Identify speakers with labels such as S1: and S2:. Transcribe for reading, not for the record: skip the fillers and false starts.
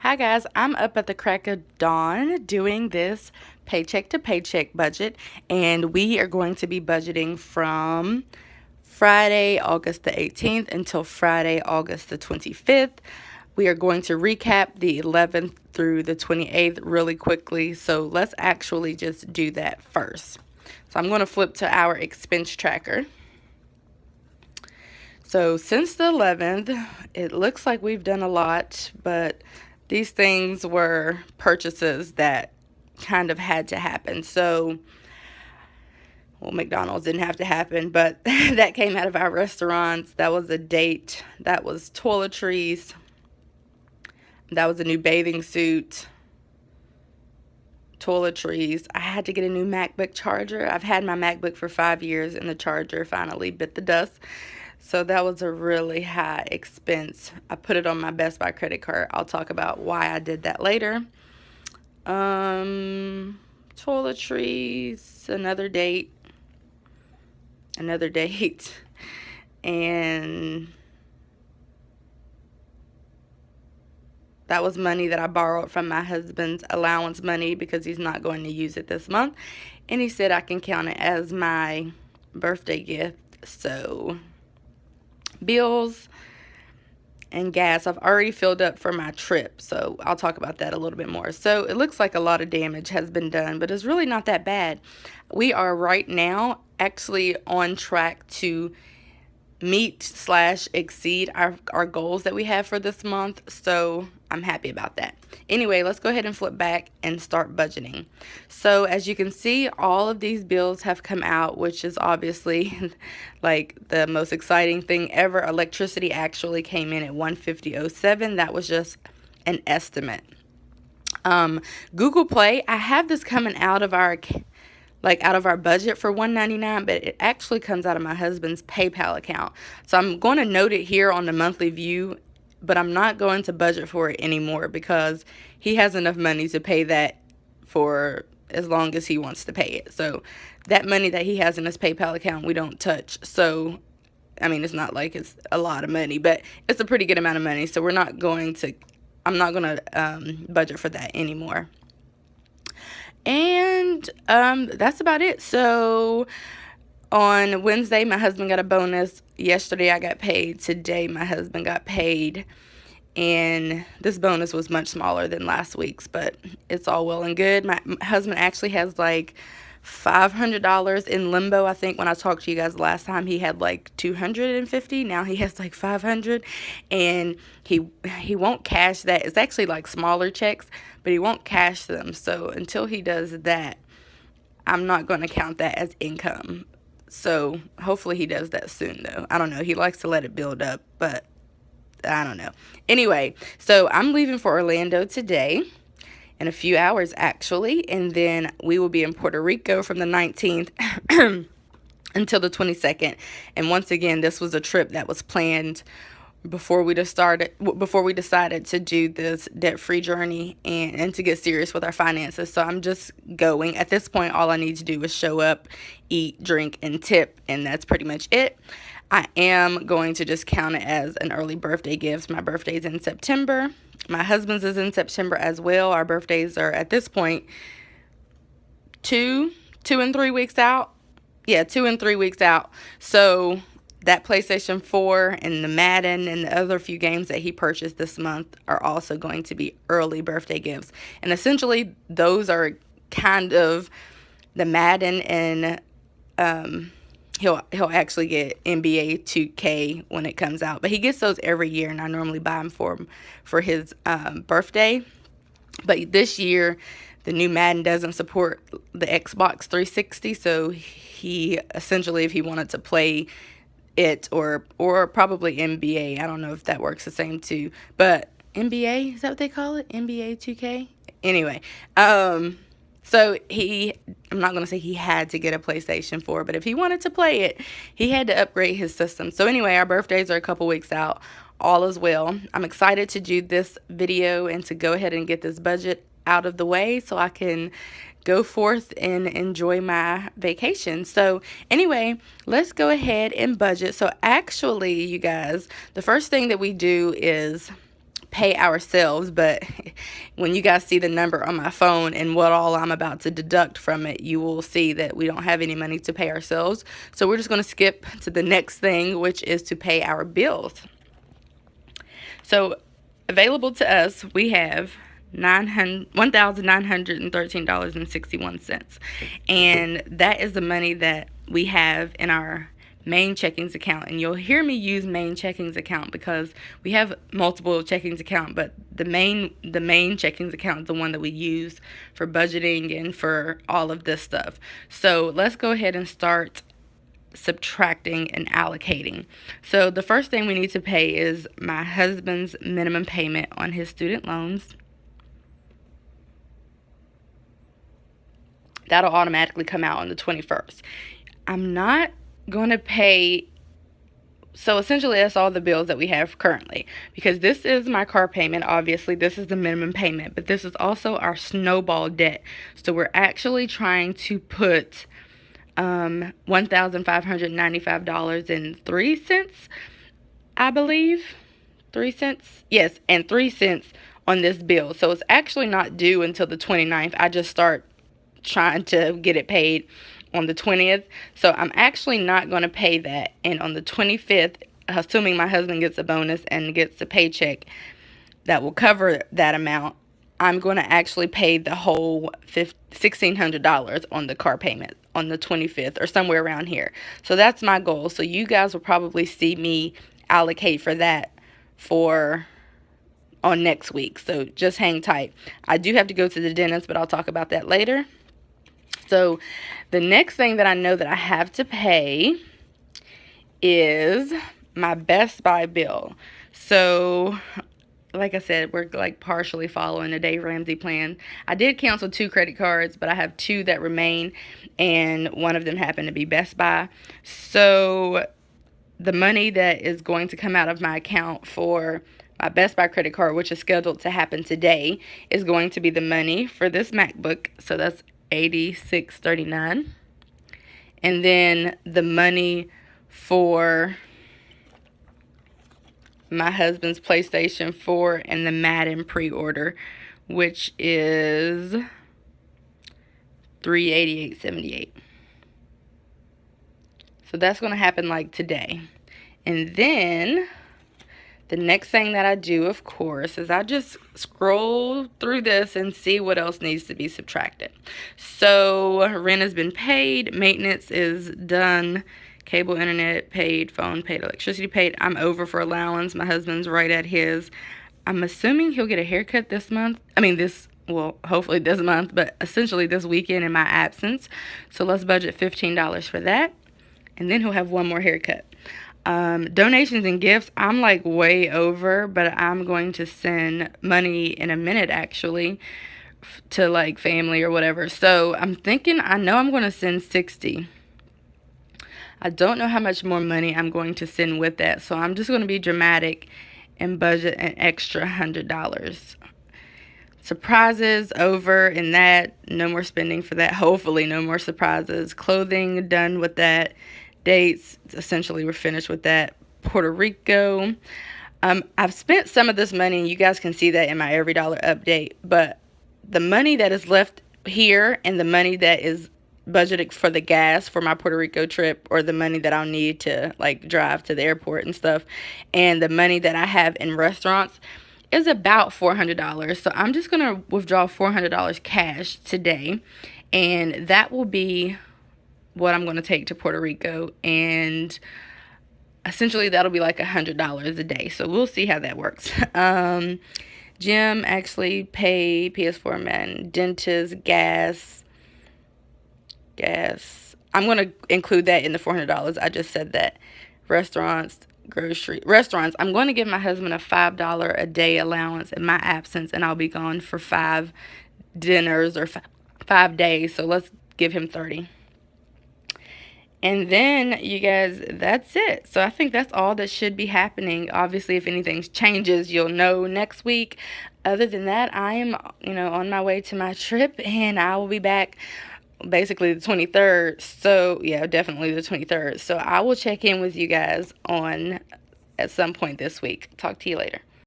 S1: Hi guys, I'm up at the crack of dawn doing this paycheck to paycheck budget, and we are going to be budgeting from Friday, August the 18th until Friday, August the 25th. We are going to recap the 11th through the 28th really quickly, so let's actually just do that first. So I'm going to flip to our expense tracker. So since the 11th, it looks like we've done a lot, but these things were purchases that kind of had to happen. So, well, McDonald's didn't have to happen, but that came out of our restaurants. That was a date. That was toiletries. That was a new bathing suit. Toiletries. I had to get a new MacBook charger. I've had my MacBook for 5 years, and the charger finally bit the dust. So that was a really high expense. I put it on my Best Buy credit card. I'll talk about why I did that later. Toiletries, another date, and that was money that I borrowed from my husband's allowance money because he's not going to use it this month. And he said I can count it as my birthday gift. So, bills and gas. I've already filled up for my trip, so I'll talk about that a little bit more. So it looks like a lot of damage has been done, but it's really not that bad. We are right now actually on track to meet/exceed our goals that we have for this month, so I'm happy about that. Anyway, let's go ahead and flip back and start budgeting. So as you can see, all of these bills have come out, which is obviously like the most exciting thing ever. Electricity actually came in at $150.07. That was just an estimate. Google Play, I have this coming out of our budget for $199, but it actually comes out of my husband's PayPal account. So I'm going to note it here on the monthly view, but I'm not going to budget for it anymore because he has enough money to pay that for as long as he wants to pay it. So that money that he has in his PayPal account, we don't touch. So, I mean, it's not like it's a lot of money, but it's a pretty good amount of money. So I'm not going to budget for that anymore. And that's about it. So on Wednesday, my husband got a bonus. Yesterday, I got paid. Today, my husband got paid. And this bonus was much smaller than last week's, but it's all well and good. My husband actually has like $500 in limbo. I think when I talked to you guys last time, he had like 250. Now he has like 500, and he won't cash that. It's actually like smaller checks, but he won't cash them. So until he does that, I'm not going to count that as income. So hopefully he does that soon, though. I don't know. He likes to let it build up, but I don't know. Anyway, so I'm leaving for Orlando today, in a few hours actually, and then we will be in Puerto Rico from the 19th until the 22nd. And once again, this was a trip that was planned before we decided to do this debt-free journey and to get serious with our finances. So I'm just going. At this point, all I need to do is show up, eat, drink, and tip, and that's pretty much it. I am going to just count it as an early birthday gift. My birthday's in September. My husband's is in September as well. Our birthdays are at this point 2 and 3 weeks out. Yeah, 2 and 3 weeks out. So that PlayStation 4 and the Madden and the other few games that he purchased this month are also going to be early birthday gifts. And essentially, those are kind of the Madden, and he'll actually get NBA 2K when it comes out. But he gets those every year, and I normally buy them for his birthday. But this year, the new Madden doesn't support the Xbox 360, so he essentially, if he wanted to play it or probably NBA, I don't know if that works the same too, but NBA, is that what they call it? NBA 2K? Anyway, so I'm not going to say he had to get a PlayStation 4, but if he wanted to play it, he had to upgrade his system. So anyway, our birthdays are a couple weeks out. All is well. I'm excited to do this video and to go ahead and get this budget out of the way so I can go forth and enjoy my vacation. So anyway, let's go ahead and budget. So actually, you guys, the first thing that we do is pay ourselves, but when you guys see the number on my phone and what all I'm about to deduct from it, you will see that we don't have any money to pay ourselves. So we're just going to skip to the next thing, which is to pay our bills. So available to us, we have $1,913.61. And that is the money that we have in our main checkings account. And you'll hear me use main checkings account because we have multiple checkings account, but the main checkings account is the one that we use for budgeting and for all of this stuff. So let's go ahead and start subtracting and allocating. So the first thing we need to pay is my husband's minimum payment on his student loans. That'll automatically come out on the 21st. I'm not going to pay, so essentially that's all the bills that we have currently, because this is my car payment. Obviously this is the minimum payment, but this is also our snowball debt. So we're actually trying to put $1,595.03, I believe. 3 cents? Yes, and 3 cents on this bill. So it's actually not due until the 29th. I just start trying to get it paid on the 20th. So I'm actually not going to pay that. And on the 25th, assuming my husband gets a bonus and gets a paycheck that will cover that amount, I'm going to actually pay the whole $1,600 on the car payment on the 25th or somewhere around here. So that's my goal. So you guys will probably see me allocate for that on next week. So just hang tight. I do have to go to the dentist, but I'll talk about that later. So the next thing that I know that I have to pay is my Best Buy bill. So like I said, we're like partially following the Dave Ramsey plan. I did cancel 2 credit cards, but I have 2 that remain, and one of them happened to be Best Buy. So the money that is going to come out of my account for my Best Buy credit card, which is scheduled to happen today, is going to be the money for this MacBook. So that's $86.39. And then the money for my husband's PlayStation 4 and the Madden pre-order, which is $388.78. So that's going to happen like today. And then the next thing that I do, of course, is I just scroll through this and see what else needs to be subtracted. So rent has been paid, maintenance is done, cable, internet paid, phone paid, electricity paid. I'm over for allowance. My husband's right at his. I'm assuming he'll get a haircut this month. Well, hopefully this month, but essentially this weekend in my absence. So let's budget $15 for that. And then he'll have one more haircut. Donations and gifts, I'm like way over, but I'm going to send money in a minute actually to like family or whatever. So I'm thinking, I know I'm going to send $60. I don't know how much more money I'm going to send with that. So I'm just going to be dramatic and budget an extra $100. Surprises over in that. No more spending for that. Hopefully no more surprises. Clothing, done with that. Dates, essentially we're finished with that. Puerto Rico. I've spent some of this money, and you guys can see that in my every dollar update. But the money that is left here and the money that is budgeted for the gas for my Puerto Rico trip, or the money that I'll need to like drive to the airport and stuff, and the money that I have in restaurants is about $400. So I'm just going to withdraw $400 cash today, and that will be what I'm going to take to Puerto Rico, and essentially that'll be like $100 a day. So we'll see how that works. Gym, actually pay, PS4, man, dentist, gas. I'm going to include that in the $400. I just said that. Restaurants, I'm going to give my husband a $5 a day allowance in my absence, and I'll be gone for 5 dinners or 5 days. So let's give him 30. And then, you guys, that's it. So I think that's all that should be happening. Obviously, if anything changes, you'll know next week. Other than that, I am, on my way to my trip, and I will be back basically the 23rd. So, yeah, definitely the 23rd. So I will check in with you guys at some point this week. Talk to you later.